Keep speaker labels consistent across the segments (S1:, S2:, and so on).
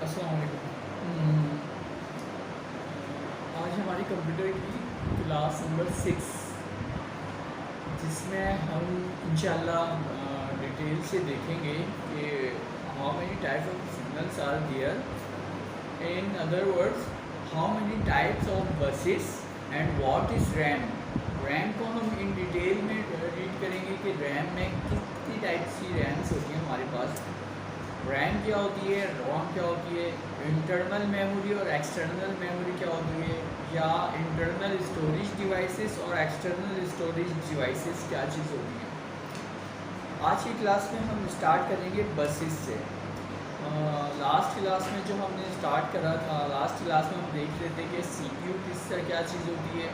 S1: अस्सलाम वालेकुम। आज हमारी कंप्यूटर की क्लास नंबर 6, जिसमें हम इंशाल्लाह डिटेल से देखेंगे कि how many types of signals are there, in other words how many types of buses and what is RAM. RAM को हम इन डिटेल में रीड करेंगे कि रैम में कितनी टाइप्स की रैम्स होती हैं हमारे पास, रैम क्या होती है, रोम क्या होती है, इंटरनल मेमोरी और एक्सटर्नल मेमोरी क्या होती है, या इंटरनल स्टोरेज डिवाइसेस और एक्सटर्नल स्टोरेज डिवाइसेस क्या चीज़ होती है। आज की क्लास में हम स्टार्ट करेंगे बसेस से। लास्ट क्लास में जो हमने स्टार्ट करा था, लास्ट क्लास में हम देख रहे थे कि सीपीयू किस तरह क्या चीज़ होती है,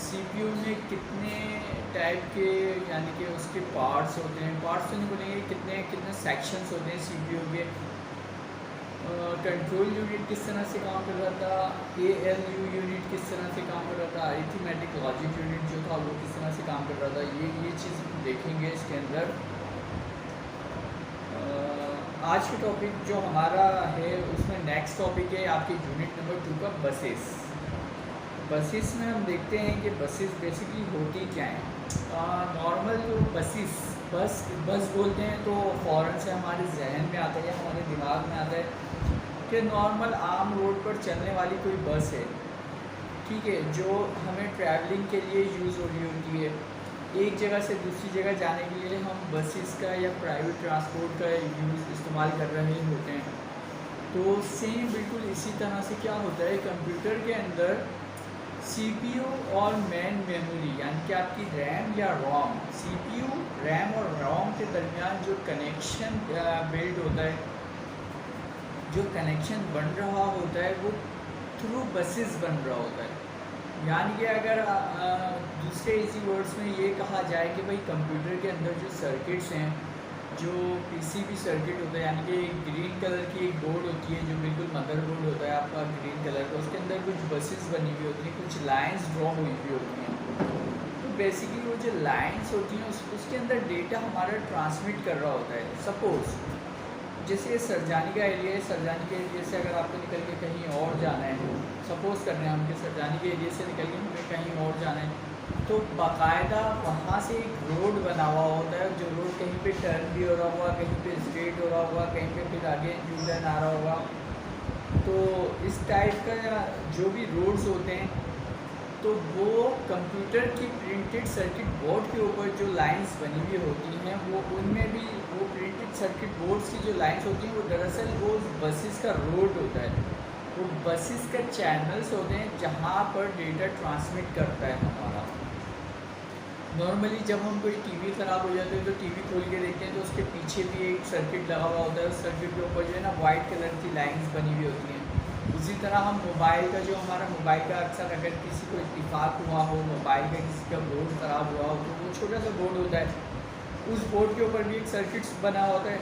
S1: सीपीयू में कितने टाइप के यानी कि उसके पार्ट्स होते हैं, पार्ट्स तो नहीं बोलेंगे, कितने कितने सेक्शंस होते हैं सीपीयू के। कंट्रोल यूनिट किस तरह से काम कर रहा था, एएलयू यूनिट किस तरह से काम कर रहा था, अरिथमेटिक लॉजिक यूनिट जो था वो किस तरह से काम कर रहा था, ये चीज़ देखेंगे इसके अंदर। आज का टॉपिक जो हमारा है उसमें नेक्स्ट टॉपिक है आपके यूनिट नंबर 2 का बसेस। बसेस में हम देखते हैं कि बसेस बेसिकली होती क्या हैं। नॉर्मल जो बस बोलते हैं तो फ़ौरन से हमारे जहन में आता है, हमारे दिमाग में आता है कि नॉर्मल आम रोड पर चलने वाली कोई बस है, ठीक है, जो हमें ट्रैवलिंग के लिए यूज़ हो रही होती है। एक जगह से दूसरी जगह जाने के लिए हम बसेस का या प्राइवेट ट्रांसपोर्ट का इस्तेमाल कर रहे होते हैं। तो सेम बिल्कुल इसी तरह से क्या होता है कंप्यूटर के अंदर सीपीयू और मेन मेमोरी यानी कि आपकी रैम या रोम, सीपीयू रैम और रोम के दरमियान जो कनेक्शन बिल्ड होता है, जो कनेक्शन बन रहा होता है वो थ्रू बसेस बन रहा होता है। यानी कि अगर दूसरे इजी वर्ड्स में ये कहा जाए कि भाई कंप्यूटर के अंदर जो सर्किट्स हैं, जो पीसीबी सर्किट होता है, यानी कि एक ग्रीन कलर की एक बोर्ड होती है जो बिल्कुल मदरबोर्ड होता है आपका ग्रीन कलर का, उसके अंदर कुछ बसेस बनी हुई होती हैं, कुछ लाइंस ड्रॉ हुई हुई होती हैं। तो बेसिकली वो जो लाइंस होती हैं उसके अंदर डेटा हमारा ट्रांसमिट कर रहा होता है। सपोज़ जैसे ये सरजानी का एरिया है, सरजानी के एरिया से अगर आपको निकल के कहीं और जाना है, सपोज़ कर रहे हैं हम कि सरजानी के एरिया से निकल के हमें कहीं और जाना है, तो बाकायदा वहाँ से एक रोड बना हुआ होता है, जो रोड कहीं पे टर्न भी हो रहा होगा, कहीं पे स्ट्रेट हो रहा होगा, कहीं पे फिर आगे यू टर्न आ रहा होगा। तो इस टाइप का जो भी रोड्स होते हैं, तो वो कंप्यूटर की प्रिंटेड सर्किट बोर्ड के ऊपर जो लाइंस बनी हुई होती हैं, वो उनमें भी वो प्रिंटेड सर्किट बोर्ड्स की जो लाइंस होती हैं वो दरअसल वो बसेस का रोड होता है, वो बसेस का चैनल्स होते हैं जहाँ पर डेटा ट्रांसमिट करता है हमारा। नॉर्मली जब हम कोई टीवी ख़राब हो जाते हैं तो टीवी खोल के देखते हैं तो उसके पीछे भी एक सर्किट लगा हुआ होता है, उस सर्किट के ऊपर जो है ना वाइट कलर की लाइंस बनी हुई होती हैं। उसी तरह हम मोबाइल का जो हमारा मोबाइल का अक्सर अगर किसी को इत्तेफाक हुआ हो, मोबाइल का किसी का बोर्ड ख़राब हुआ हो, तो वो छोटा सा बोर्ड होता है, उस बोर्ड के ऊपर भी एक सर्किट्स बना होता है।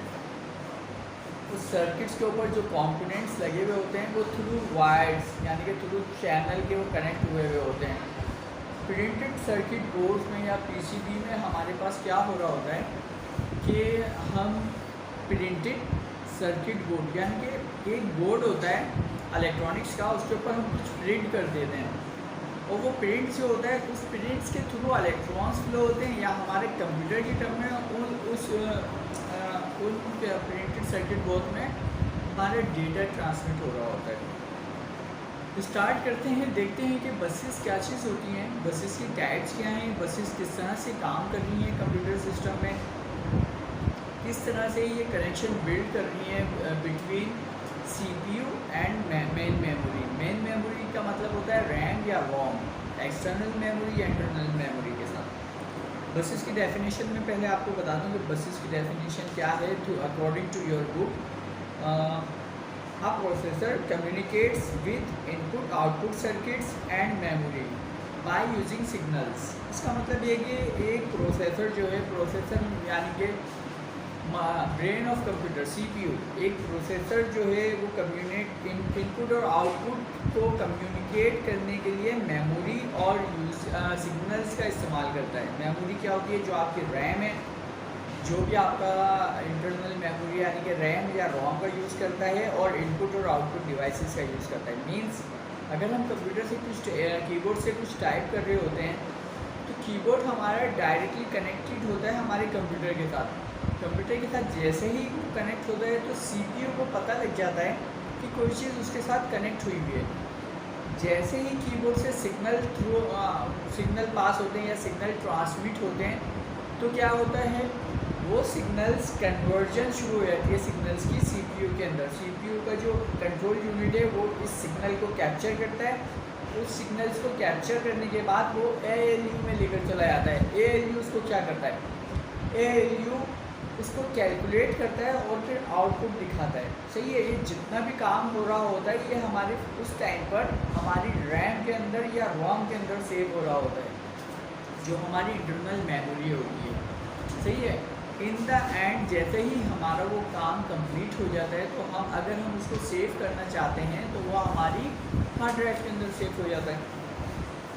S1: उस सर्किट्स के ऊपर जो कंपोनेंट्स लगे हुए होते हैं वो थ्रू वायर्स यानी कि थ्रू चैनल के वो कनेक्ट हुए हुए होते हैं। प्रिंटेड सर्किट बोर्ड्स में या पीसीबी में हमारे पास क्या हो रहा होता है कि हम प्रिंटेड सर्किट बोर्ड यानी कि एक बोर्ड होता है इलेक्ट्रॉनिक्स का, उसके ऊपर हम कुछ प्रिंट कर देते हैं, और वो प्रिंट जो होता है उस प्रिंट्स के थ्रू इलेक्ट्रॉन्स फ्लो होते हैं, या हमारे कंप्यूटर की टर्म में उन प्रिंटेड सर्किट बोर्ड में हमारा डेटा ट्रांसमिट हो रहा होता है। स्टार्ट करते हैं, देखते हैं कि बसेस क्या चीज़ होती हैं, बसेस की टाइप्स क्या हैं, बसेस किस तरह से काम कर रही हैं कंप्यूटर सिस्टम में, किस तरह से ये कनेक्शन बिल्ड कर रही है between CPU and main memory. Main memory का मतलब होता है रैम या रोम, एक्सटर्नल मेमोरी या इंटरनल मेमोरी के साथ। बसेस की डेफिनेशन में पहले आपको बता दूं कि बसेस की डेफिनेशन क्या है। To according to your book, a processor communicates with input output circuits and memory by using signals। इसका मतलब ये कि एक प्रोसेसर जो है, प्रोसेसर यानी कि ब्रेन ऑफ कंप्यूटर सीपीयू, एक प्रोसेसर जो है वो इनपुट और आउटपुट को कम्युनिकेट करने के लिए मेमोरी और सिग्नल्स का इस्तेमाल करता है। मेमोरी क्या होती है, जो आपकी रैम है, जो भी आपका इंटरनल मेमोरी यानी कि रैम या रोम का यूज़ करता है और इनपुट और आउटपुट डिवाइसेस का यूज़ करता है। मींस अगर हम कंप्यूटर से कुछ कीबोर्ड से कुछ टाइप कर रहे होते हैं तो कीबोर्ड हमारा डायरेक्टली कनेक्टेड होता है हमारे कंप्यूटर के साथ। कंप्यूटर के साथ जैसे ही कनेक्ट होता है तो सीपीयू को पता लग जाता है कि कोई चीज़ उसके साथ कनेक्ट हुई हुई है। जैसे ही कीबोर्ड से सिग्नल पास होते हैं या सिग्नल ट्रांसमिट होते हैं तो क्या होता है, वो सिग्नल्स कन्वर्जन शुरू हो जाती है सिग्नल्स की सीपीयू के अंदर। सीपीयू का जो कंट्रोल यूनिट है वो इस सिग्नल को कैप्चर करता है। उस सिग्नल्स को कैप्चर करने के बाद वो एएलयू में लेकर चला जाता है। एएलयू उसको क्या करता है, एएलयू उसको कैलकुलेट करता है और फिर आउटपुट दिखाता है। सही है, ये जितना भी काम हो रहा होता है ये हमारे उस टाइम पर हमारी रैम के अंदर या रोम के अंदर सेव हो रहा होता है, जो हमारी इंटरनल मेमोरी होती है। सही है, इन द एंड जैसे ही हमारा वो काम कंप्लीट हो जाता है तो हम अगर हम उसको सेव करना चाहते हैं तो वो हमारी हार्ड ड्राइव के अंदर सेव हो जाता है।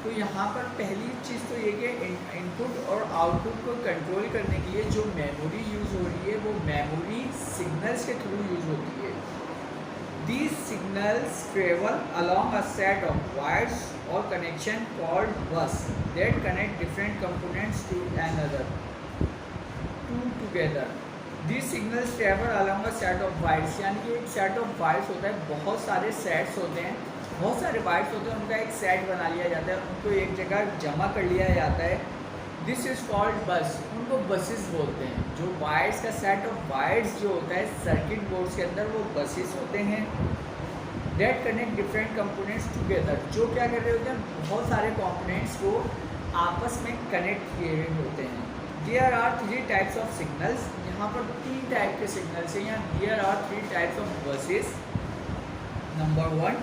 S1: तो यहाँ पर पहली चीज़ तो ये कि इनपुट और आउटपुट को कंट्रोल करने के लिए जो मेमोरी यूज़ हो रही है वो मेमोरी सिग्नल्स के थ्रू यूज़ होती है। These signals travel along a set of wires or connection called bus that connect different components to another. Together. These signals travel along a set of wires, यानी कि एक set of wires होता है, बहुत सारे sets होते हैं, बहुत सारे वायर्स होते हैं, उनका एक सेट बना लिया जाता है, उनको एक जगह जमा कर लिया जाता है। दिस इज़ कॉल्ड बस, उनको बसेस बोलते हैं। जो वायर्स का सेट ऑफ वायर्स जो होता है सर्किट बोर्ड्स के अंदर वो बसेस होते हैं। That connect different components together, जो क्या कर रहे होते हैं, बहुत सारे कंपोनेंट्स को आपस में कनेक्ट किए हुए होते हैं। There are 3 types of signals, यहाँ पर 3 टाइप के सिग्नल्स हैं। यहाँ there are 3 types of buses. Number 1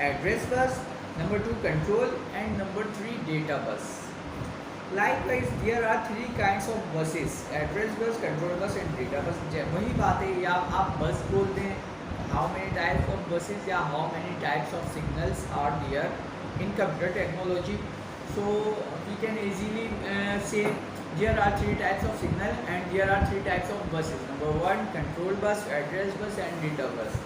S1: address bus, number 2 control and number 3 data bus. Likewise, there are 3 kinds of buses: address bus, control bus and data bus. वही बात है, या आप बस बोलते हैं, how many types of buses या how many types of signals are there in computer technology. So we can easily say there are 3 types of signal and there are 3 types of buses. Number 1 control bus, address bus and data bus.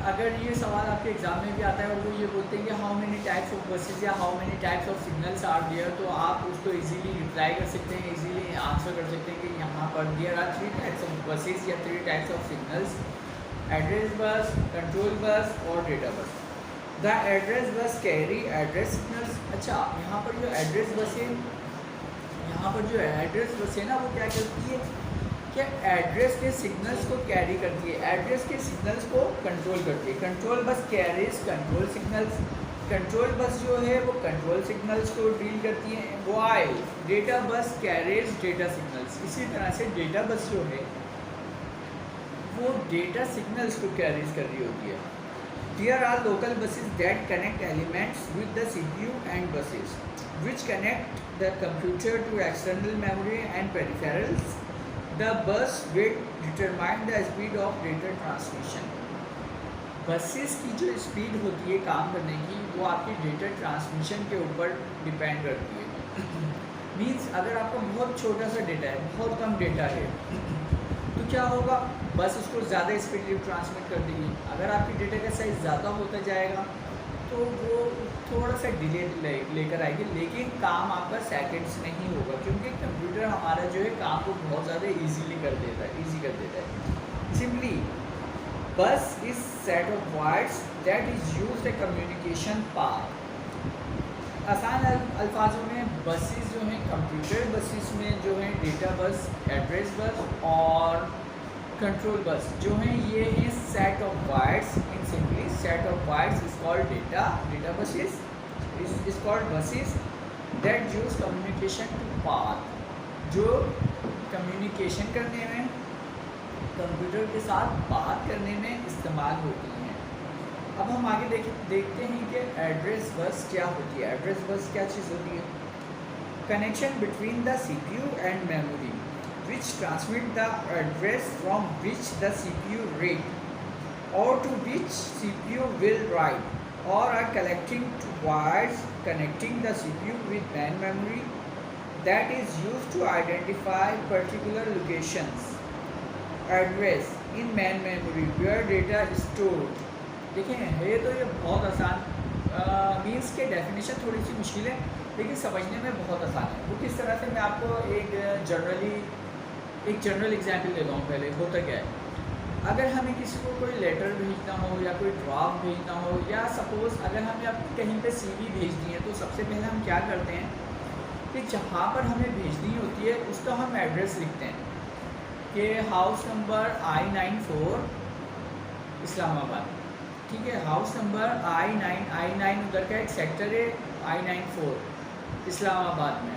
S1: अगर ये सवाल आपके exam में भी आता है और वो ये बोलते हैं कि how many types of buses या how many types of signals are there, तो आप उसको इजीली रिप्लाई कर सकते हैं, इजीली आंसर कर सकते हैं कि यहाँ पर there are 3 types of buses या 3 types of signals: address bus, control bus और data bus. The address bus carry address signals. अच्छा, यहाँ पर जो एड्रेस बस है, यहाँ पर जो एड्रेस बस है ना, वो क्या करती है, क्या एड्रेस के सिग्नल्स को कैरी करती है, एड्रेस के सिग्नल्स को कंट्रोल करती है। Control bus carries control signals, control bus जो है वो कंट्रोल सिग्नल्स को डील करती है। While data bus carries data signals. इसी तरह से डेटा बस जो है वो डेटा सिग्नल्स को कैरीज कर रही होती है। There are local buses that connect elements with the CPU and buses which connect the computer to external memory and peripherals. The bus will determine the speed of data transmission. Buses की जो speed होती है काम करने की वो आपकी data transmission के ऊपर डिपेंड करती है। मीन्स अगर आपका बहुत छोटा सा डेटा है, बहुत कम डेटा है, तो क्या होगा, बस उसको ज़्यादा स्पीड ट्रांसमिट कर देगी। अगर आपकी डेटा का साइज़ ज़्यादा होता जाएगा तो वो थोड़ा सा डिले लेकर आएगी, लेकिन काम आपका सेकंड्स नहीं होगा, क्योंकि कंप्यूटर हमारा जो है काम को बहुत ज़्यादा इजी कर देता है। सिंपली बस is set of wires that is used A communication path. आसान अल्फाजों में बसेस जो हैं कंप्यूटर बसेस में जो हैं डेटा बस, एड्रेस बस और कंट्रोल बस जो हैं ये हैं set of wires. In simply set of wires is called data buses is called buses that use communication to path, जो कम्युनिकेशन करने में, कंप्यूटर के साथ बात करने में इस्तेमाल होती हैं। अब हम आगे देखते हैं कि एड्रेस बस क्या होती है। एड्रेस बस क्या चीज़ होती है? Connection between the CPU and memory which transmit the address from which the CPU read or to which CPU will write, or are collecting wires connecting the CPU with main memory. that is used to identify particular locations address in main memory where data is stored। देखें ये तो ये बहुत आसान means के definition थोड़ी सी मुश्किल है लेकिन समझने में बहुत आसान है। वो किस तरह से, मैं आपको एक जनरल एग्जांपल देता हूँ। पहले होता क्या है, अगर हमें किसी को कोई लेटर भेजना हो या कोई ड्राफ्ट भेजना हो या सपोज़ अगर हमें अब कहीं पे सीवी भेजनी है, तो सबसे पहले हम क्या करते हैं कि जहाँ पर हमें भेजनी होती है उसका हम एड्रेस लिखते हैं कि हाउस नंबर I94 इस्लामाबाद। ठीक है, हाउस नंबर I9 उधर का एक सेक्टर है I94 इस्लामाबाद में।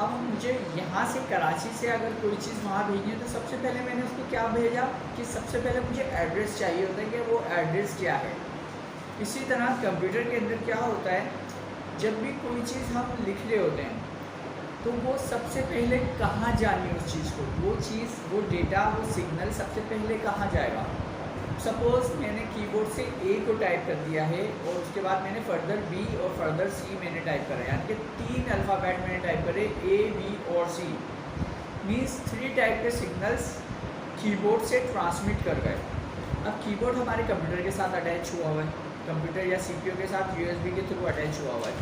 S1: अब मुझे यहाँ से कराची से अगर कोई चीज़ वहाँ भेजनी है तो सबसे पहले मैंने उसको क्या भेजा कि सबसे पहले मुझे एड्रेस चाहिए होता है कि वो एड्रेस क्या है। इसी तरह कंप्यूटर के अंदर क्या होता है, जब भी कोई चीज़ हम लिख रहे होते हैं तो वो सबसे पहले कहाँ जानी है उस चीज़ को, वो चीज़, वो डेटा, वो सिग्नल सबसे पहले कहाँ जाएगा। सपोज़ मैंने कीबोर्ड से ए को टाइप कर दिया है और उसके बाद मैंने फर्दर बी और फर्दर सी मैंने टाइप करा, यानी कि 3 अल्फ़ाबेट मैंने टाइप करे ए, बी और सी। मीन्स 3 टाइप के सिग्नल्स कीबोर्ड से ट्रांसमिट कर गए। अब कीबोर्ड हमारे कंप्यूटर के साथ अटैच हुआ हुआ है, कंप्यूटर या सीपीयू के साथ यूएसबी के थ्रू अटैच हुआ हुआ है।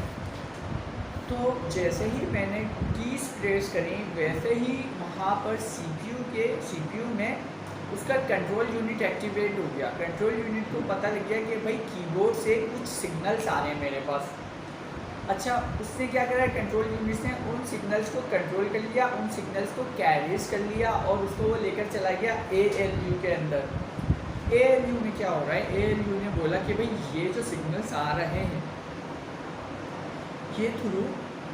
S1: तो जैसे ही मैंने कीज़ प्रेस करी वैसे ही वहाँ पर सीपीयू में उसका कंट्रोल यूनिट एक्टिवेट हो गया। कंट्रोल यूनिट को पता लग गया कि भाई कीबोर्ड से कुछ सिग्नल्स आ रहे हैं मेरे पास। अच्छा, उसने क्या करा, कंट्रोल यूनिट ने उन सिग्नल्स को कंट्रोल कर लिया, उन सिग्नल्स को कैरीज कर लिया और उसको वो लेकर चला गया ALU के अंदर। ALU में क्या हो रहा है, ALU ने बोला कि भाई ये जो सिग्नल्स आ रहे हैं ये थ्रू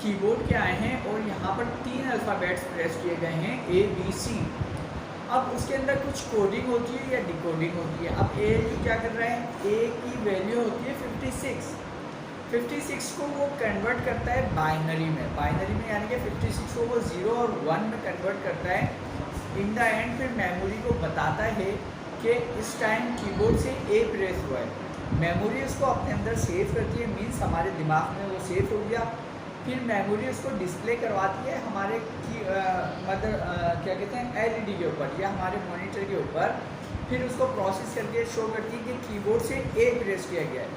S1: कीबोर्ड के आए हैं और यहाँ पर 3 अल्फ़ाबेट्स प्रेस किए गए हैं ABC। अब उसके अंदर कुछ कोडिंग होती है या डिकोडिंग होती है। अब ALU क्या कर रहा है, A की वैल्यू होती है 56 को वो कन्वर्ट करता है बाइनरी में यानी कि 56 को वो 0 और 1 में कन्वर्ट करता है। इन द एंड फिर मेमोरी को बताता है कि इस टाइम कीबोर्ड से A प्रेस हुआ है। मेमोरी उसको अपने अंदर सेव करती है, मीन्स हमारे दिमाग में वो सेव हो गया। फिर मेमोरी उसको डिस्प्ले करवाती है हमारे क्या कहते हैं LED के ऊपर या हमारे मॉनिटर के ऊपर। फिर उसको प्रोसेस करके शो करती है कि कीबोर्ड से A प्रेस किया गया है,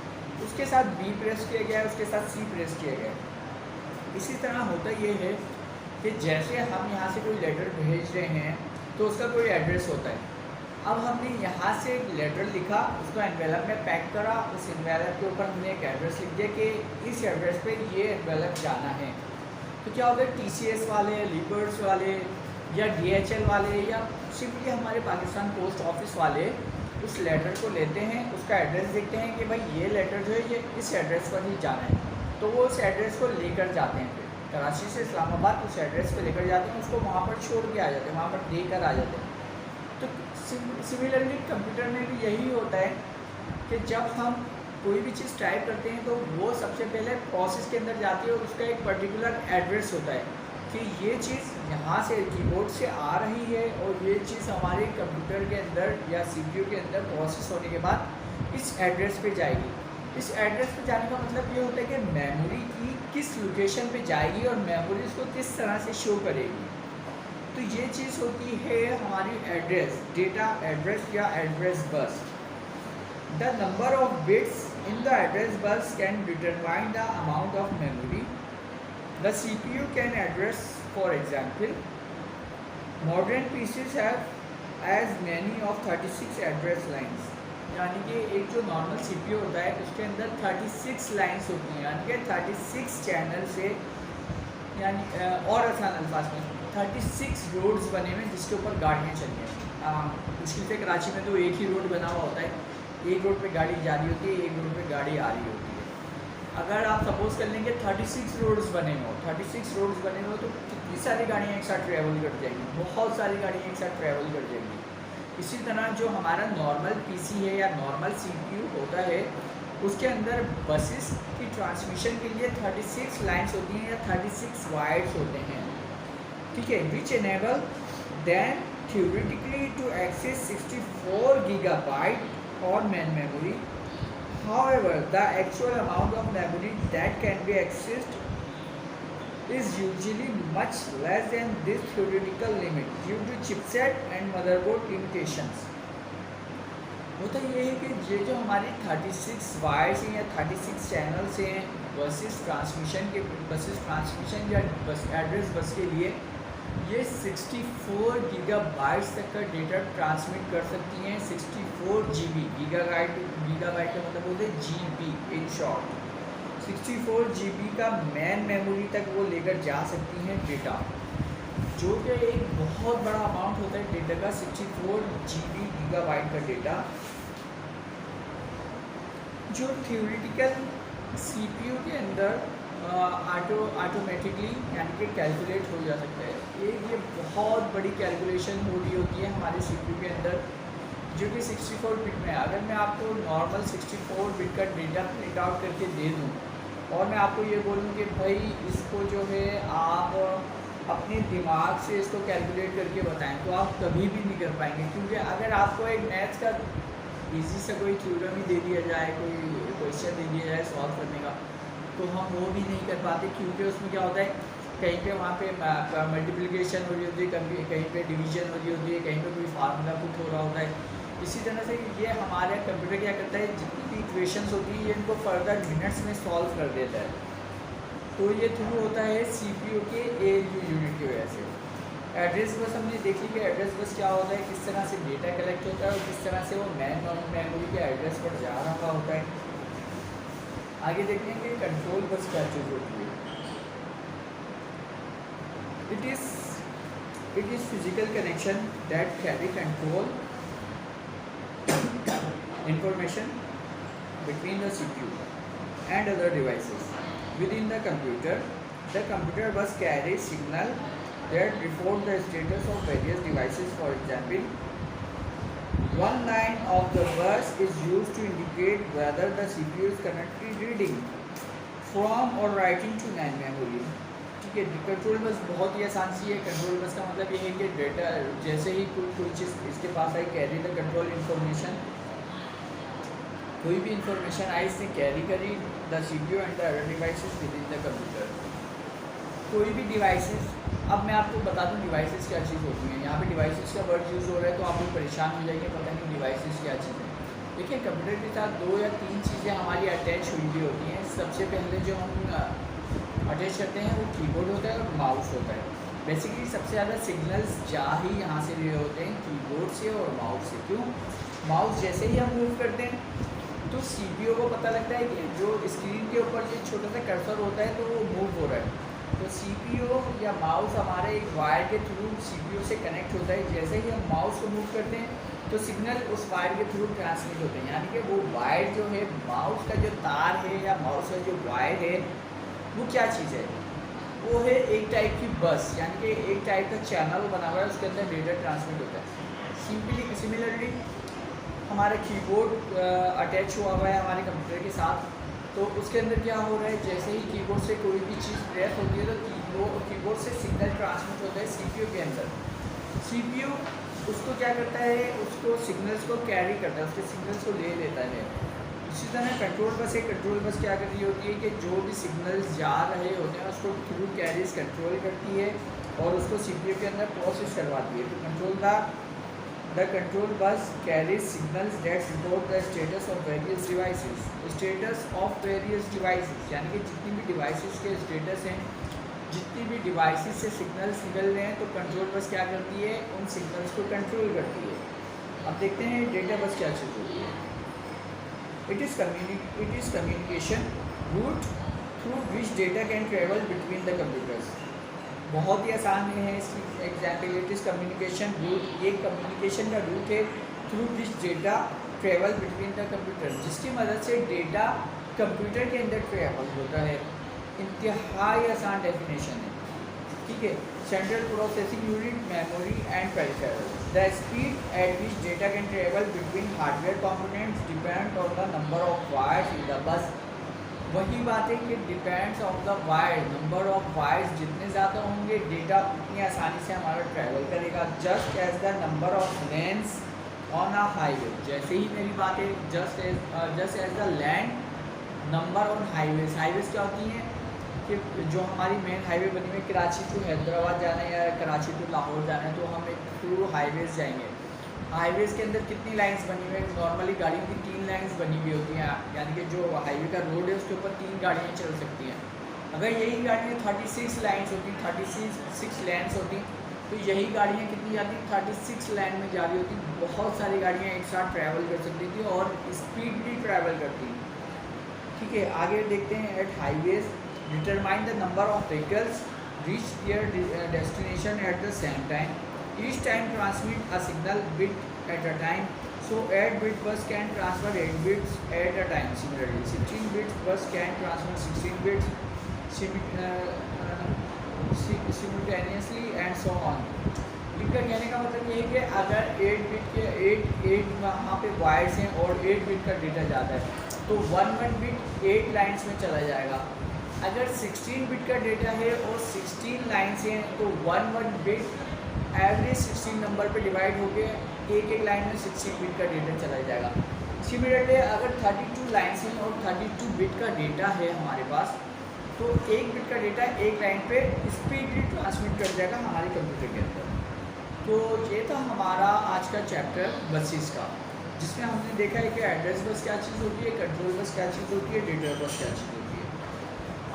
S1: उसके साथ B प्रेस किया गया है, उसके साथ C प्रेस किया गया है। इसी तरह होता ये है कि जैसे हम यहाँ से कोई लेटर भेज रहे हैं तो उसका कोई एड्रेस होता है। अब हमने यहाँ से एक लेटर लिखा, उसको एनवेलप में पैक करा, उस एनवेलप के ऊपर हमने एक एड्रेस लिख दिया कि इस एड्रेस पे ये एनवेलप जाना है। तो क्या होगा, TCS वाले, लीपर्स वाले या DHL वाले या सिंपली हमारे पाकिस्तान पोस्ट ऑफिस वाले उस लेटर को लेते हैं, उसका एड्रेस देखते हैं कि भाई ये लेटर जो है ये इस एड्रेस पर ही जाना है, तो वो उस एड्रेस को लेकर जाते हैं। फिर कराची से इस्लामाबाद उस एड्रेस पर लेकर जाते हैं, उसको वहाँ पर छोड़ के आ जाते हैं, वहाँ पर देकर आ जाते हैं। तो सिमिलरली कंप्यूटर में भी यही होता है कि जब हम कोई भी चीज़ टाइप करते हैं तो वो सबसे पहले प्रोसेस के अंदर जाती है और उसका एक पर्टिकुलर एड्रेस होता है कि ये चीज़ यहाँ से कीबोर्ड से आ रही है और ये चीज़ हमारे कंप्यूटर के अंदर या CPU के अंदर प्रोसेस होने के बाद इस एड्रेस पे जाएगी। इस एड्रेस पे जाने का मतलब ये होता है कि मेमोरी की किस लोकेशन पे जाएगी और मेमोरी उसको किस तरह से शो करेगी। तो ये चीज़ होती है हमारी एड्रेस, डेटा एड्रेस या address bus. The number of bits in the address bus can determine the amount of memory the CPU can address. For example, modern PCs have as many of 36 address lines, यानी कि एक जो normal CPU होता है उसके अंदर 36 lines होती हैं, यानी कि 36 चैनल से, यानी और आसान अल्फाज में 36 रोड्स बने हुए जिसके ऊपर गाड़ियाँ चलती हैं। मुश्किल से कराची में तो एक ही रोड बना हुआ होता है, एक रोड पे गाड़ी जा रही होती है, एक रोड पे गाड़ी आ रही होती है। अगर आप सपोज कर लेंगे 36 रोड्स बने हो, 36 रोड्स बने हो तो कितनी सारी गाड़ियाँ एक साथ ट्रैवल कर जाएंगी, बहुत सारी गाड़ियाँ एक साथ ट्रैवल कर जाएंगी। इसी तरह जो हमारा नॉर्मल PC है या नॉर्मल CPU होता है उसके अंदर बसेस की ट्रांसमिशन के लिए 36 लाइन्स होती हैं या 36 वायर्स होते हैं। ठीक है, which enable then theoretically to access 64 GB or main memory. However, the actual amount of memory that can be accessed is usually much less than this theoretical limit due to chipset and motherboard limitations. होता ये है कि ये जो हमारी 36 wires हैं या 36 channels हैं बसेस ट्रांसमिशन या बस एड्रेस बस के लिए ये 64 गीगाबाइट्स तक का डेटा ट्रांसमिट कर सकती हैं। 64 GB, गीगाबाइट का मतलब होता है GB इन शॉर्ट। 64 GB का मैन मेमोरी तक वो लेकर जा सकती हैं डेटा, जो कि एक बहुत बड़ा अमाउंट होता है डेटा का। 64 GB गीगाबाइट का डेटा जो थ्योरेटिकल CPU के अंदर ऑटोमेटिकली यानी कि कैलकुलेट हो जा सकता है। ये बहुत बड़ी कैलकुलेशन हो रही होती है हमारे CPU के अंदर, जो कि 64 बिट में है। अगर मैं आपको नॉर्मल 64 बिट का डेटा प्रिंट आउट करके दे दूँ और मैं आपको ये बोलूँ कि भाई इसको जो है आप अपने दिमाग से इसको कैलकुलेट करके बताएं, तो आप कभी भी नहीं कर पाएंगे। क्योंकि अगर आपको एक मैथ्स का इजी सा कोई थ्योरम ही दे दिया जाए, कोई क्वेश्चन दे दिया जाए सॉल्व करने का, तो हम वो भी नहीं कर पाते। क्योंकि उसमें क्या होता है, कहीं पे वहाँ पे मल्टीप्लिकेशन हो रही होती है, कहीं पे डिवीजन हो रही होती है, कहीं पे कोई फार्मूला पुट हो रहा होता है। इसी तरह से ये हमारे कंप्यूटर क्या करता है, जितनी भी इक्वेशंस होती है ये इनको फर्दर मिनट्स में सॉल्व कर देता है। तो ये थ्रू होता है CPU के ALU यूनिट की वजह से। एड्रेस बस हमने देख ली कि एड्रेस बस क्या होता है, किस तरह से डेटा कलेक्ट होता है और किस तरह से वो मैन मेमोरी के एड्रेस पर जा रहा होता है। आगे देखते हैं कि कंट्रोल बस क्या चीज़ होती है। It is physical connection that carry control information between the CPU and other devices within the computer. The computer bus carries signal that report the status of various devices. For example, one line of the bus is used to indicate whether the CPU is currently reading from or writing to main memory. ठीक है, control bus बहुत ही आसान सी है। Control bus का मतलब ये है कि डेटा जैसे ही कोई चीज़ इसके पास आई, कैरी द कंट्रोल इंफॉर्मेशन, कोई भी इंफॉर्मेशन आई इसने कैरी करी the CPU and the other devices with in the computer. कोई भी डिवाइसेस, अब मैं आपको बता दूं डिवाइसेस क्या चीज़ होती हैं। यहाँ पे डिवाइसेस का वर्ड यूज़ हो रहा है तो आप लोग परेशान हो जाएंगे, पता नहीं डिवाइसेस क्या चीज़ है। देखिए, कंप्यूटर के साथ 2 या 3 चीज़ें हमारी अटैच हुई भी होती हैं। सबसे पहले जो हम अटैच करते हैं वो कीबोर्ड होता है और माउस होता है। बेसिकली सबसे ज़्यादा सिग्नल्स जा ही यहाँ से लिए होते हैं, कीबोर्ड से और माउस से। क्यों? माउस जैसे ही हम मूव करते हैं तो CPU को पता लगता है कि जो स्क्रीन के ऊपर जो छोटा सा कर्सर होता है तो वो मूव हो रहा है। तो CPU या माउस हमारे एक वायर के थ्रू CPU से कनेक्ट होता है। जैसे ही हम माउस को मूव करते हैं तो सिग्नल उस वायर के थ्रू ट्रांसमिट होते हैं। यानी कि वो वायर जो है, माउस का जो तार है या माउस का जो वायर है, वो क्या चीज़ है, वो है एक टाइप की बस, यानी कि एक टाइप का चैनल बना हुआ है, उसके अंदर डेटा ट्रांसमिट होता है। सिमिलरली हमारा कीबोर्ड अटैच हुआ है हमारे कंप्यूटर के साथ, तो उसके अंदर क्या हो रहा है, जैसे ही कीबोर्ड से कोई भी चीज़ प्रेस होती है तो कीबोर्ड से सिग्नल ट्रांसमिट होता है CPU के अंदर। CPU उसको क्या करता है, उसको सिग्नल्स को कैरी करता है, उसके सिग्नल्स को ले लेता है। इसी तरह कंट्रोल बस है। कंट्रोल बस क्या कर रही होती है कि जो भी सिग्नल्स जा रहे होते हैं उसको थ्रू कैरीज कंट्रोल करती है और उसको CPU के अंदर प्रोसेस करवाती है। तो The control bus carries signals that report the status of various devices. Status of various devices यानी कि जितनी भी डिवाइसेस के स्टेटस हैं, जितनी भी डिवाइसेस से सिग्नल्स निकल रहे हैं, तो कंट्रोल बस क्या करती है, उन सिग्नल्स को कंट्रोल करती है। अब देखते हैं डेटा बस क्या चीज़ होती है। It is communication route through which data can travel between the computers. बहुत ही आसान है इसकी example. It is communication route, ये कम्युनिकेशन का रूट है through which data travel between the computer, जिसकी मदद से डेटा कंप्यूटर के अंदर ट्रेवल होता है। इंतहाई आसान डेफिनेशन है, ठीक है। Central processing unit, memory and peripheral. The speed at which data can travel between hardware components depend on the number of wires in the bus. वही बात है कि depends on the wire, number of wires जितने ज़्यादा होंगे data उतनी आसानी से हमारा ट्रैवल करेगा। Just as the number of lanes on a highway, जैसे ही मेरी बात है just as the land number on highways. Highways क्या होती हैं, कि जो हमारी मेन हाईवे बनी हुई है कराची टू हैदराबाद जाना है या कराची टू लाहौर जाना है, तो हम एक थ्रू हाईवेज़ जाएंगे। हाईवेज़ के अंदर कितनी लाइंस बनी हुई है? नॉर्मली गाड़ियों की 3 लाइंस बनी हुई होती हैं, यानी कि जो हाईवे का रोड है उसके ऊपर 3 गाड़ियाँ चल सकती हैं। अगर यही गाड़ियाँ 36 लाइन्स होती, 36 लेन्स होती, तो यही गाड़ियाँ कितनी जाती, 36 लाइन में जा रही होती। बहुत सारी गाड़ियाँ एक साथ ट्रैवल कर सकती थी और स्पीडली ट्रैवल करती। ठीक है, आगे देखते हैं। At highways determine the number of vehicles reach their destination at the same time, each time transmit a signal bit at a time, so 8 bit bus can transfer 8 bits at a time. Similarly 16 bit bus can transfer 16 bits simultaneously and so on. इनका कहने का मतलब ये है कि अगर 8 bit के 8 वहाँ पे वायर्स हैं और 8 बिट का डेटा जाता है तो 1 बिट 8 लाइन्स में चला जाएगा। अगर 16 बिट का डेटा है और 16 लाइन्स हैं तो 1 बिट एवरेज 16 नंबर पे डिवाइड हो गए, एक लाइन में 16 बिट का डेटा चला जाएगा। सिमिलरली अगर 32 लाइन्स हैं और 32 बिट का डेटा है हमारे पास, तो 1 बिट का डेटा एक लाइन पे स्पीडली ट्रांसमिट कर जाएगा हमारे कंप्यूटर के अंदर। तो ये था हमारा आज का चैप्टर बसेस का, जिसमें हमने देखा है कि एड्रेस बस क्या चीज़ होती है, कंट्रोल बस क्या चीज़ होती है, डेटा बस क्या चीज़ होती है।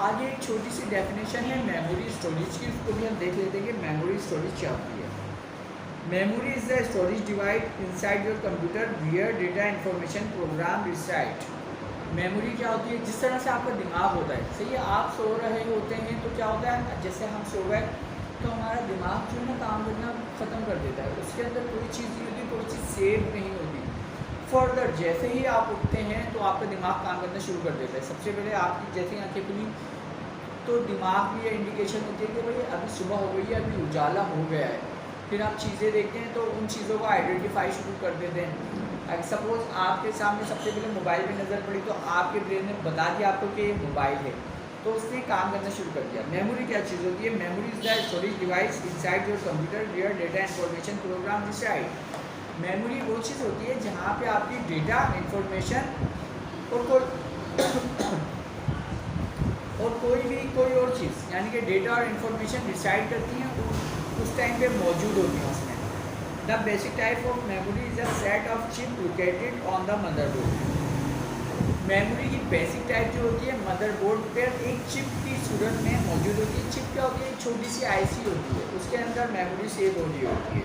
S1: आगे एक छोटी सी डेफिनेशन है मेमोरी स्टोरेज की, उसको भी हम देख लेते हैं कि मेमोरी स्टोरेज क्या होती है। Memory is the storage device inside your computer where data information program reside. Memory क्या होती है? जिस तरह से आपका दिमाग होता है, सही है, आप सो रहे होते हैं तो क्या होता है, जैसे हम सो गए तो हमारा दिमाग जो है ना काम करना ख़त्म कर देता है, उसके अंदर कोई चीज़ नहीं होती, कोई चीज़ सेव नहीं होती। फर्दर जैसे ही आप उठते हैं तो आपका दिमाग काम करना शुरू कर देता है। सबसे पहले आपकी जैसे आंखें खुली तो दिमाग में ये इंडिकेशन होती है कि भाई अभी सुबह हो गई है, अभी उजाला हो गया है। फिर आप चीज़ें देखते हैं तो उन चीज़ों को आइडेंटिफाई शुरू कर देते हैं। अगर सपोज आपके सामने सबसे पहले मोबाइल पे नज़र पड़ी तो आपके ब्रेन ने बता दिया आपको कि ये मोबाइल है, तो उसने काम करना शुरू कर दिया। मेमोरी क्या चीज़ होती है? Memory is the storage device inside your computer where data information program reside. Memory वो चीज़ होती है जहाँ पे आपकी डेटा इंफॉर्मेशन और कोई और चीज़ यानी कि डेटा और इंफॉर्मेशन रिसाइड करती हैं, उस टाइम पे मौजूद होती है उसमें। The basic type of memory is a set of chip located on the motherboard. Memory की बेसिक टाइप जो होती है मदरबोर्ड पर एक चिप की सूरत में मौजूद होती है। चिप क्या होती है? एक छोटी सी आईसी होती है, उसके अंदर मेमोरी सेव हो रही होती है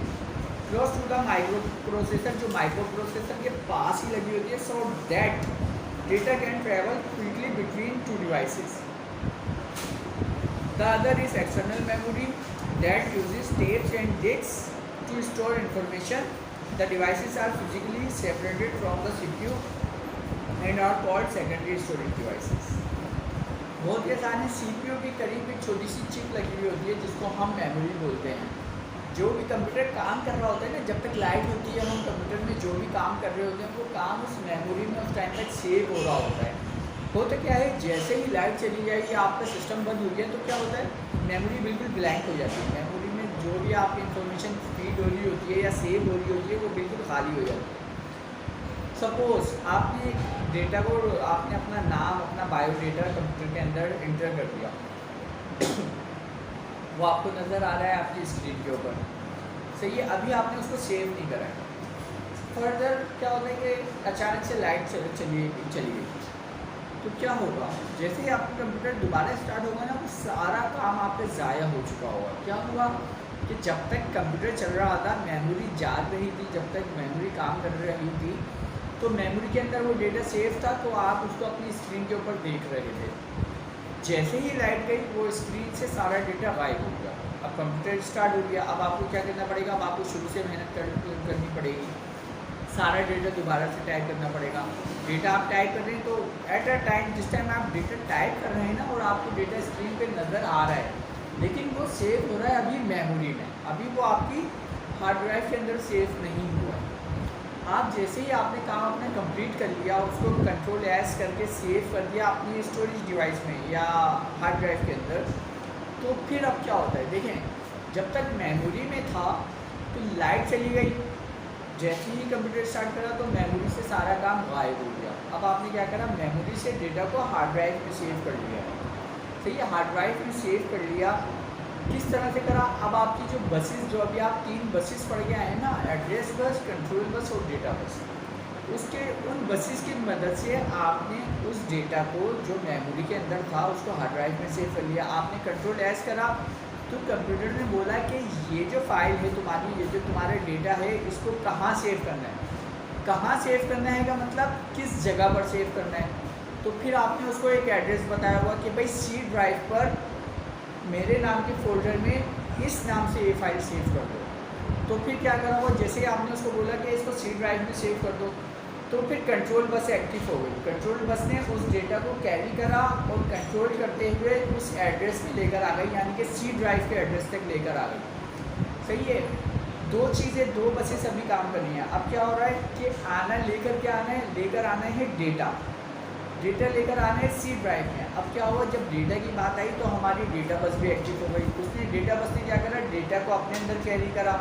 S1: close to the microprocessor, जो माइक्रो प्रोसेसर के पास ही लगी होती है, so that data can travel quickly between two devices. The other is external memory that uses tapes and disks to store information. The devices are physically separated from the CPU and are called secondary storage devices. बहुत के सामने CPU के करीब एक छोटी सी chip लगी हुई होती है जिसको हम मेमोरी बोलते हैं। जो भी कंप्यूटर काम कर रहा होता है ना, जब तक लाइट होती है हम कंप्यूटर में जो भी काम कर रहे होते हैं वो काम उस मेमोरी में उस टाइम तक सेव हो रहा होता है। होता क्या है, जैसे ही लाइट चली जाएगी आपका सिस्टम बंद हो गया तो क्या होता है, मेमोरी बिल्कुल ब्लैंक हो जाती है। मेमोरी में जो भी आपकी इन्फॉर्मेशन फीड हो रही होती है या सेव हो रही होती है वो बिल्कुल खाली हो जाती है। सपोज़ आपने डेटा को आपने अपना नाम अपना बायोडेटा कंप्यूटर के अंदर इंटर कर दिया वो आपको नज़र आ रहा है आपकी स्क्रीन के ऊपर, सही है। अभी आपने उसको सेव नहीं करा है। फर्दर क्या होता है कि अचानक से लाइट चली गई तो क्या होगा, जैसे ही आपका कंप्यूटर दोबारा स्टार्ट होगा ना, वो सारा काम आप पे ज़ाया हो चुका होगा। क्या हुआ कि जब तक कंप्यूटर चल रहा था मेमोरी जाग रही थी, जब तक मेमोरी काम कर रही थी तो मेमोरी के अंदर वो डेटा सेव था, तो आप उसको अपनी स्क्रीन के ऊपर देख रहे थे। जैसे ही लाइट गई वो स्क्रीन से सारा डेटा गायब हो गया। अब कंप्यूटर स्टार्ट हो गया, अब आपको क्या करना पड़ेगा, अब आपको शुरू से मेहनत करनी पड़ेगी, सारा डेटा दोबारा से टाइप करना पड़ेगा। डेटा आप टाइप कर रहे हैं तो एट अ टाइम जिस टाइम आप डेटा टाइप कर रहे हैं ना और आपको डेटा स्क्रीन पे नज़र आ रहा है, लेकिन वो सेव हो रहा है अभी मेमोरी में, अभी वो आपकी हार्ड ड्राइव के अंदर सेव नहीं हुआ। आप जैसे ही आपने काम अपना कंप्लीट कर लिया, उसको कंट्रोल एस करके सेव कर दिया अपनी स्टोरेज डिवाइस में या हार्ड ड्राइव के अंदर, तो फिर अब क्या होता है, देखें जब तक मेमोरी में था तो लाइट चली गई, जैसे ही कंप्यूटर स्टार्ट करा तो मेमोरी से सारा काम गायब हो गया। अब आपने क्या करा, मेमोरी से डेटा को हार्ड ड्राइव में सेव कर लिया। सही है, हार्ड ड्राइव में सेव कर लिया। किस तरह से करा, अब आपकी जो बसेस, जो अभी आप 3 बसेस पढ़ के आए हैं ना, एड्रेस बस, कंट्रोल बस और डेटा बस, उसके उन बसेस की मदद से आपने उस डेटा को जो मेमोरी के अंदर था उसको हार्ड ड्राइव में सेव कर लिया। आपने कंट्रोल एस करा तो कंप्यूटर ने बोला कि ये जो फाइल है तुम्हारी, ये जो तुम्हारा डेटा है, इसको कहाँ सेव करना है। कहाँ सेव करना है का मतलब किस जगह पर सेव करना है। तो फिर आपने उसको एक एड्रेस बताया हुआ कि भाई सी ड्राइव पर मेरे नाम के फोल्डर में इस नाम से ये फाइल सेव कर दो। तो फिर क्या करा हुआ, जैसे ही आपने उसको बोला कि इसको सी ड्राइव में सेव कर दो, तो फिर कंट्रोल बस एक्टिव हो गई। कंट्रोल बस ने उस डेटा को कैरी करा और कंट्रोल करते हुए उस एड्रेस में लेकर आ गई, यानी कि सी ड्राइव के एड्रेस तक लेकर आ गई। सही है, दो चीज़ें, दो बसेस अभी काम करनी है। अब क्या हो रहा है कि आना, लेकर क्या आना है, लेकर आना है डेटा, डेटा लेकर आना है सी ड्राइव में। अब क्या हुआ, जब डेटा की बात आई तो हमारी डेटा बस भी एक्टिव हो गई। उसने, डेटा बस ने क्या करा, डेटा को अपने अंदर कैरी करा।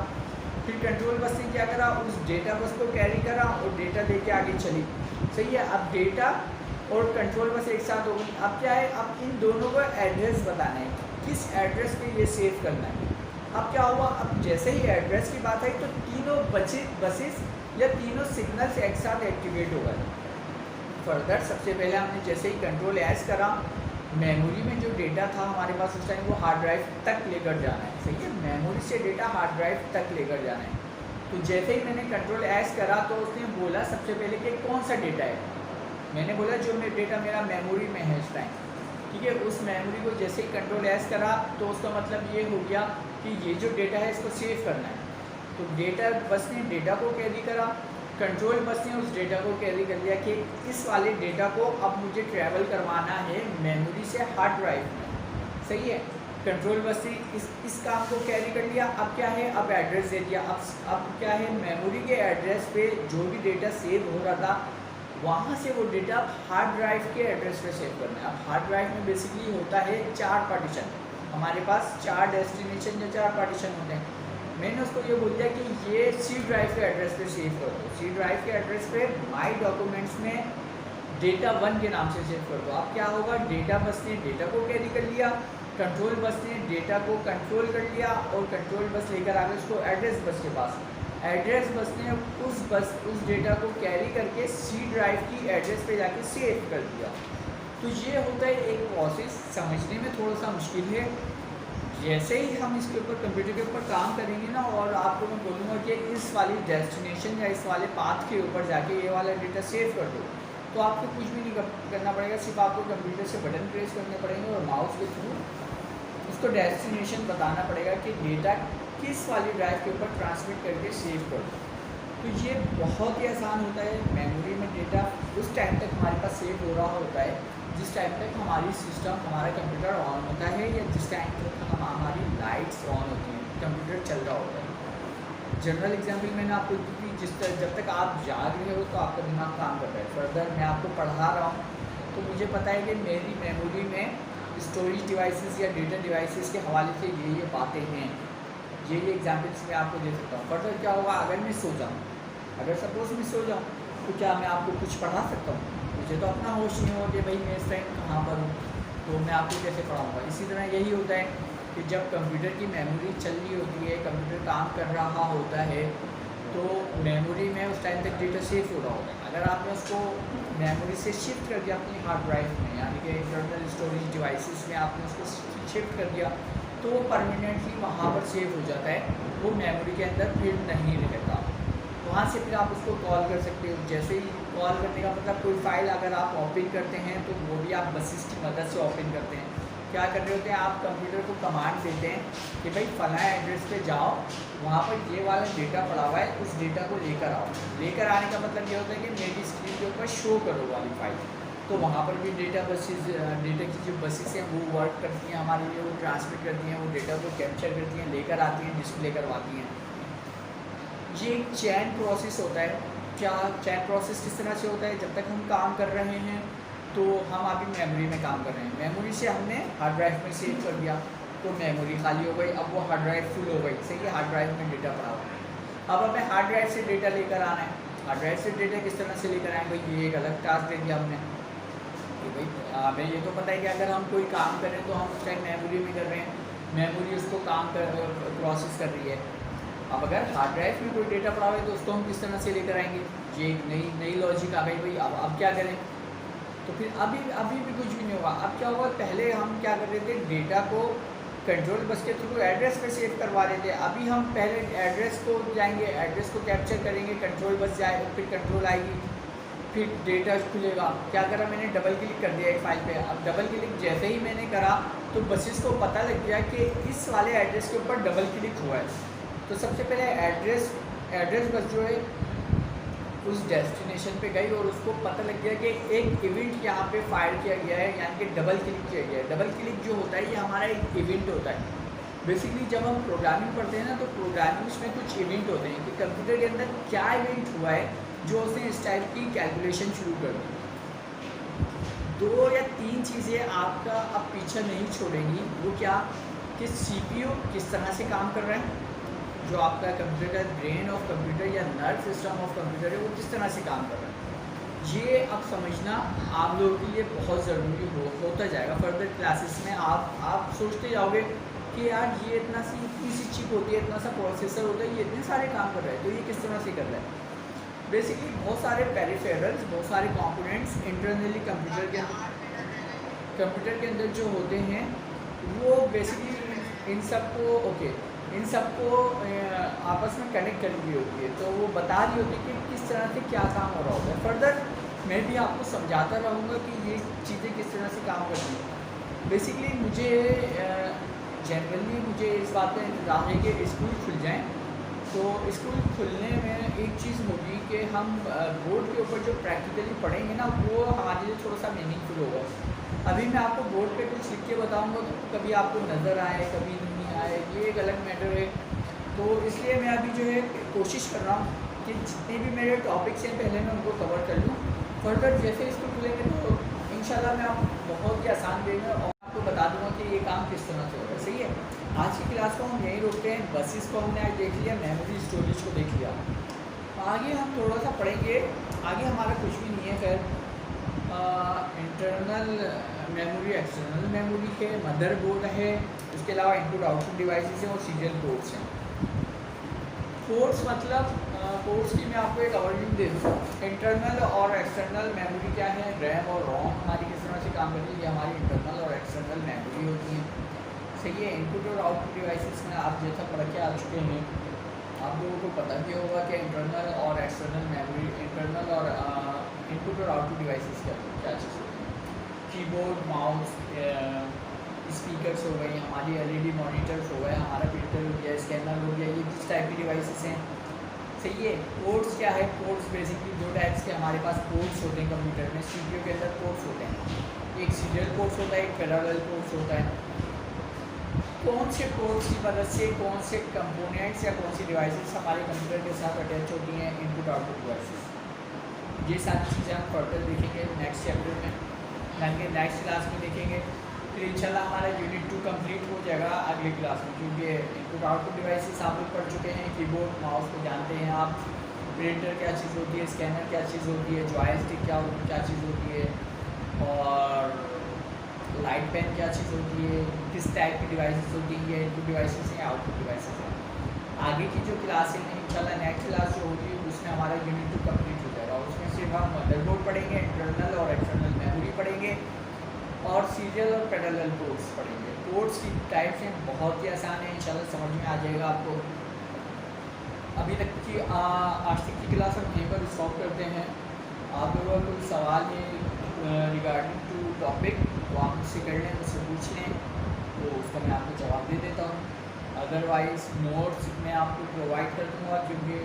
S1: फिर कंट्रोल बस ने क्या करा, उस डेटा बस को कैरी करा और डेटा लेके आगे चली। सही है, अब डेटा और कंट्रोल बस एक साथ हो गई। अब क्या है, अब इन दोनों को एड्रेस बताना है, किस एड्रेस पे ये सेव करना है। अब क्या हुआ, अब जैसे ही एड्रेस की बात आई तो तीनों बसेस या तीनों सिग्नल्स एक साथ एक्टिवेट हो गए। फर्दर सबसे पहले हमने जैसे ही कंट्रोल एस करा, मेमोरी में जो डेटा था हमारे पास उस टाइम, वो हार्ड ड्राइव तक लेकर जाना है। सही है, मेमोरी से डेटा हार्ड ड्राइव तक लेकर जाना है। तो जैसे ही मैंने कंट्रोल एस करा तो उसने बोला सबसे पहले कि कौन सा डेटा है। मैंने बोला जो डेटा मेरा मेमोरी में है इस टाइम। ठीक है, उस मेमोरी को जैसे ही कंट्रोल एस करा तो उसका मतलब ये हो गया कि ये जो डेटा है इसको सेव करना है। तो डेटा बस ने डेटा को कैरी करा, कंट्रोल बस ने उस डेटा को कैरी कर लिया कि इस वाले डेटा को अब मुझे ट्रैवल करवाना है मेमोरी से हार्ड ड्राइव में। सही है, कंट्रोल बस ने इस काम को कैरी कर लिया। अब क्या है, अब एड्रेस दे दिया। अब क्या है, मेमोरी के एड्रेस पे जो भी डेटा सेव हो रहा था वहाँ से वो डेटा हार्ड ड्राइव के एड्रेस पे सेव करना है। अब हार्ड ड्राइव में बेसिकली होता है 4 पार्टीशन, हमारे पास 4 डेस्टिनेशन या 4 पार्टीशन होते हैं। मैंने उसको ये बोल दिया कि ये सी ड्राइव के एड्रेस पे सेव कर दो। सी ड्राइव के एड्रेस पे माई डॉक्यूमेंट्स में डेटा 1 के नाम से सेव कर दो। अब क्या होगा, डेटा बस ने डेटा को कैरी कर लिया, कंट्रोल बस ने डेटा को कंट्रोल कर लिया और कंट्रोल बस लेकर आ गए उसको एड्रेस बस के पास। एड्रेस बस ने उस डेटा को कैरी करके सी ड्राइव की एड्रेस पे जाके सेव कर दिया। तो ये होता है एक प्रोसेस, समझने में थोड़ा सा मुश्किल है। जैसे ही हम इसके ऊपर, कंप्यूटर के ऊपर काम करेंगे ना, और आपको मैं बोलूँगा कि इस वाली डेस्टिनेशन या इस वाले पाथ के ऊपर जाके ये वाला डेटा सेव कर दो, तो आपको कुछ भी नहीं करना पड़ेगा। सिर्फ आपको कंप्यूटर से बटन प्रेस करने पड़ेंगे और माउस के थ्रू उसको डेस्टिनेशन बताना पड़ेगा कि डेटा किस वाली ड्राइव के ऊपर ट्रांसमिट करके सेव कर दो। तो ये बहुत ही आसान होता है। मेमोरी में डेटा उस टाइम तक हमारे पास सेव हो रहा होता है जिस टाइम तक हमारी सिस्टम, हमारा कंप्यूटर ऑन होता है, या जिस टाइम तक हमारी लाइट्स ऑन होती हैं, कंप्यूटर चल रहा होता है। जनरल एग्जाम्पल मैंने आपको दी थी, जब तक आप जाग रहे हो तो आपका दिमाग काम कर रहा है। फर्दर मैं आपको पढ़ा रहा हूँ तो मुझे पता है कि मेरी मेमोरी में स्टोरेज डिवाइसेस या डेटा डिवाइसेस के हवाले से ये बातें हैं। ये एग्जाम्पल्स मैं आपको दे सकता हूँ। फर्दर क्या होगा, अगर मैं सो जाऊँ, अगर सपोज मैं सो जाऊँ, तो क्या मैं आपको कुछ पढ़ा सकता हूँ? मुझे तो अपना होश नहीं हो कि भाई मैं इस टाइम कहाँ पर हूँ, तो मैं आपको कैसे पढ़ाऊँगा। इसी तरह यही होता है कि जब कंप्यूटर की मेमोरी चल रही होती है, कंप्यूटर काम कर रहा होता है, तो मेमोरी में उस टाइम तक डेटा सेव हो रहा होता है। अगर आपने उसको मेमोरी से शिफ्ट कर दिया अपनी हार्ड ड्राइव में, यानी कि इंटरनल स्टोरेज डिवाइसेस में आपने उसको शिफ्ट कर दिया, तो वो परमानेंटली वहाँ पर सेव हो जाता है, वो मेमोरी के अंदर फिर नहीं रहता। वहाँ से फिर आप उसको कॉल कर सकते हो। जैसे ही कॉल करने का मतलब, कोई फाइल अगर आप ओपन करते हैं तो वो भी आप बसेस की मदद से ओपन करते हैं। क्या कर रहे होते हैं, आप कंप्यूटर को कमांड देते हैं कि भाई फलां एड्रेस पे जाओ, वहाँ पर ये वाला डेटा पड़ा हुआ है, उस डेटा को लेकर आओ। लेकर आने का मतलब ये होता है कि मेरी स्क्रीन के ऊपर शो करो वाली फाइल। तो वहाँ पर भी डेटा की जो बसेस हैं वो वर्क करती हैं हमारे लिए, वो ट्रांसमिट करती हैं, वो डेटा को कैप्चर करती हैं, लेकर आती हैं, डिस्प्ले करवाती हैं। ये एक चैन प्रोसेस होता है। क्या चैन प्रोसेस किस तरह से होता है, जब तक हम काम कर रहे हैं तो हम अभी मेमोरी में काम कर रहे हैं, मेमोरी से हमने हार्ड ड्राइव में सेव कर दिया, तो मेमोरी खाली हो गई, अब वो हार्ड ड्राइव फुल हो गई। सही है, हार्ड ड्राइव में डेटा पड़ा हुआ। अब हमें हार्ड ड्राइव से डेटा लेकर आना है। हार्ड ड्राइव से डेटा किस तरह से लेकर आएंगे, ये एक अलग टास्क दे दिया हमने। कि भाई हमें ये तो पता है कि अगर हम कोई काम कर रहे हैं तो हम उस टाइम मेमोरी में कर रहे हैं, मेमोरी उसको काम कर प्रोसेस कर रही है। अब अगर हार्ड ड्राइव में कोई डेटा पड़ा हुआ है तो उसको हम किस तरह से लेकर आएंगे, ये एक नई नई लॉजिक आ गई भाई। अब क्या करें, तो फिर अभी अभी भी कुछ भी नहीं होगा। अब क्या होगा, पहले हम क्या कर रहे थे, डेटा को कंट्रोल बस के थ्रू एड्रेस पे सेव करवा रहे थे। अभी हम पहले एड्रेस को जाएंगे, एड्रेस को कैप्चर करेंगे, कंट्रोल बस जाएगा, फिर कंट्रोल आएगी, फिर डेटा खुलेगा। क्या करा मैंने, डबल क्लिक कर दिया एक फाइल पे। अब डबल क्लिक जैसे ही मैंने करा तो बसेस को पता लग गया कि इस वाले एड्रेस के ऊपर डबल क्लिक हुआ है। तो सबसे पहले एड्रेस बस जो है उस डेस्टिनेशन पे गई और उसको पता लग गया कि एक इवेंट यहाँ पे फायर किया गया है, यानी कि डबल क्लिक किया गया है। डबल क्लिक जो होता है ये हमारा एक इवेंट होता है। बेसिकली जब हम प्रोग्रामिंग पढ़ते हैं ना तो प्रोग्रामिंग में कुछ इवेंट होते हैं कि कंप्यूटर के अंदर क्या इवेंट हुआ है जो उसने इस टाइप की कैलकुलेशन शुरू कर दी। 2 या 3 चीज़ें आपका अब पीछा नहीं छोड़ेंगी। वो क्या, कि सीपीयू किस तरह से काम कर रहा है, जो आपका कंप्यूटर ब्रेन ऑफ कंप्यूटर या नर्व सिस्टम ऑफ कंप्यूटर है वो किस तरह से काम कर रहा है। ये अब समझना आप लोगों के लिए बहुत ज़रूरी होता जाएगा। फर्दर क्लासेस में आप सोचते जाओगे कि यार ये इतनी सी चिप होती है, इतना सा प्रोसेसर होता है, ये इतने सारे काम कर रहा है, तो ये किस तरह से कर रहा है। बेसिकली बहुत सारे पेरिफेरल्स, बहुत सारे कंपोनेंट्स इंटरनली कंप्यूटर के अंदर जो होते हैं वो बेसिकली इन सबको आपस में कनेक्ट कर रही होती है। तो वो बता रही होती है कि किस तरह से क्या काम हो रहा होता है। फर्दर मैं भी आपको समझाता रहूँगा कि ये चीज़ें किस तरह से काम करती हैं। बेसिकली मुझे जनरली इस बात का इंतज़ार है कि स्कूल खुल जाएँ। तो स्कूल खुलने में एक चीज़ होगी कि हम बोर्ड के ऊपर जो प्रैक्टिकली पढ़ेंगे ना वो हमारे लिए थोड़ा सा मीनिंगफुल होगा। अभी मैं आपको बोर्ड पे कुछ लिख के बताऊंगा तो कभी आपको नज़र आए कभी नहीं आए, ये एक अलग मैटर है। तो इसलिए मैं अभी जो है कोशिश कर रहा हूँ कि जितने भी मेरे टॉपिक्स हैं पहले मैं उनको कवर कर लूँ। फर्दर जैसे इसको खुलेंगे तो इंशाल्लाह मैं आपको बहुत ही आसान वे में और आपको बता दूँगा कि ये काम किस तरह से होगा। सही है, आज की क्लास को हम यहीं रोकते हैं। बसेस को हमने आज देख लिया, मेमोरी स्टोरेज को देख लिया। आगे हम थोड़ा सा पढ़ेंगे, आगे हमारा कुछ भी नहीं है। खैर इंटरनल मेमोरी, एक्सटर्नल मेमोरी है, मदरबोर्ड है, उसके अलावा इनपुट आउटपुट डिवाइसेस हैं और सीरियल पोर्ट्स हैं। पोर्ट्स मतलब पोर्ट्स की मैं आपको एक ओवरव्यू दे दूँ। इंटरनल और एक्सटर्नल मेमोरी क्या है, रैम और रोम हमारी किस तरह से काम करती है, ये हमारी इंटरनल और एक्सटर्नल मेमोरी होती है। सही है, इनपुट और आउटपुट डिवाइसेस में आप जैसा पढ़ के आ चुके हैं, आप लोगों को पता भी होगा कि इंटरनल और एक्सटर्नल मेमोरी, इंटरनल और इनपुट और आउटपुट डिवाइसेस क्या चीज़ होती है। कीबोर्ड, माउस, स्पीकर्स हो गई, हमारी एलईडी मॉनिटर्स हो गए, हमारा प्रिंटर हो गया, स्कैनर हो गया, ये किस टाइप की डिवाइसेस हैं। सही है, पोर्ट्स क्या है, पोर्ट्स बेसिकली 2 टाइप्स के हमारे पास पोर्ट्स होते हैं कंप्यूटर में। सीपीयू के अंदर पोर्ट्स होते हैं, एक सीरियल पोर्ट्स होता है, एक पैरेलल पोर्ट्स होता है। कौन से पोर्ट्स की मदद से कौन से कंपोनेंट्स या कौन सी डिवाइसेस हमारे कंप्यूटर के साथ अटैच होती हैं, इनपुट आउटपुट डिवाइसेस। ये सारी चीज़ें हम फर्दर देखेंगे नेक्स्ट चैप्टर में, यानी कि नेक्स्ट क्लास में देखेंगे। फिर इंशाल्लाह हमारा यूनिट 2 कंप्लीट हो जाएगा अगली क्लास में, क्योंकि इनपुट आउटपुट डिवाइसेस आप लोग पढ़ चुके हैं। कीबोर्ड, माउस को जानते हैं आप, प्रिंटर क्या चीज़ होती है, स्कैनर क्या चीज़ होती है, जॉयस्टिक क्या चीज़ होती है, और लाइट पेन क्या चीज़ होती है, किस टाइप की डिवाइसेस होती हैं, ये इनपुट डिवाइसेस हैं, आउटपुट डिवाइसेस हैं। आगे की जो क्लास है इंशाल्लाह नेक्स्ट क्लास जो होगी उसमें हमारा यूनिट 2 कंप्लीट हो जाएगा। उसमें सिर्फ हम मदरबोर्ड पढ़ेंगे, इंटरनल और एक्सटर्नल मेमोरी पढ़ेंगे और सीरियल और पैरेलल पोर्ट्स पढ़ेंगे। पोर्ट्स की टाइप्स हैं, बहुत ही आसान है, इंशाल्लाह समझ में आ जाएगा आपको। अभी तक की आज तक की क्लास हम यहीं पर स्टॉप करते हैं। आप लोगों को कोई सवाल है रिगार्डिंग टू टॉपिक तो आप मुझसे कर लें, मुझसे पूछ लें, तो उसका मैं आपको जवाब दे देता हूँ। अदरवाइज़ नोट्स मैं आपको प्रोवाइड कर दूँगा, क्योंकि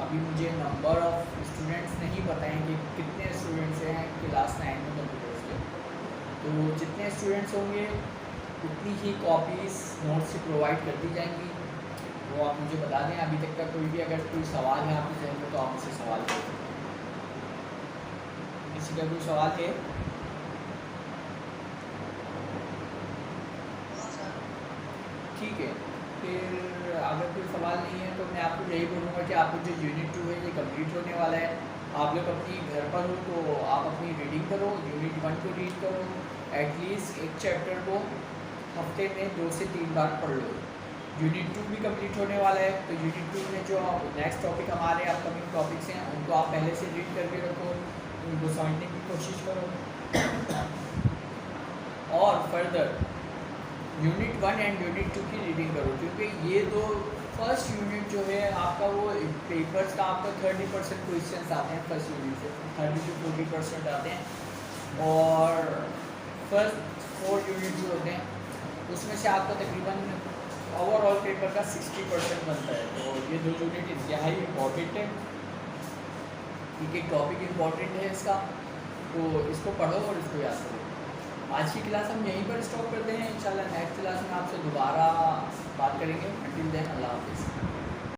S1: अभी मुझे नंबर ऑफ़ स्टूडेंट्स नहीं पता है कि कितने स्टूडेंट्स हैं क्लास 9 में कंप्यूटर्स के। तो जितने स्टूडेंट्स होंगे उतनी ही कॉपीज़ नोट्स से प्रोवाइड कर दी जाएंगी, वो आप मुझे बता दें। अभी तक का कोई भी अगर कोई सवाल है आपके जहन में तो आप मुझसे सवाल कर सकते हैं। किसी का कोई सवाल है? ठीक है, फिर अगर कोई सवाल नहीं है तो मैं आपको यही बोलूँगा कि आपको जो यूनिट 2 है ये कंप्लीट होने वाला है। आप लोग अपनी घर पर हो तो आप अपनी रीडिंग करो, यूनिट 1 को रीड करो, एटलीस्ट एक चैप्टर को हफ्ते में 2 से 3 बार पढ़ लो। यूनिट 2 भी कंप्लीट होने वाला है, तो यूनिट 2 में जो नेक्स्ट टॉपिक हमारे अपकमिंग टॉपिक्स हैं उनको आप पहले से रीड करके रखो, उनको समझने की कोशिश करो। और फर्दर यूनिट 1 एंड यूनिट 2 की रीडिंग करो, क्योंकि ये दो फर्स्ट यूनिट जो है आपका वो पेपर्स का आपका 30% क्वेश्चन आते हैं फर्स्ट यूनिट से, 30 to 40% आते हैं। और फर्स्ट 4 यूनिट जो होते हैं उसमें से आपका तकरीबन ओवरऑल पेपर का 60% बनता है। तो ये 2 यूनिट इंतहाई इम्पॉर्टेंट है, क्योंकि टॉपिक इम्पॉर्टेंट है इसका, तो इसको पढ़ो और इसको याद करो। आज की क्लास हम यहीं पर स्टॉप करते हैं, इंशाल्लाह नेक्स्ट क्लास में आपसे दोबारा बात करेंगे। अंटिल देन अल्लाह हाफिज़।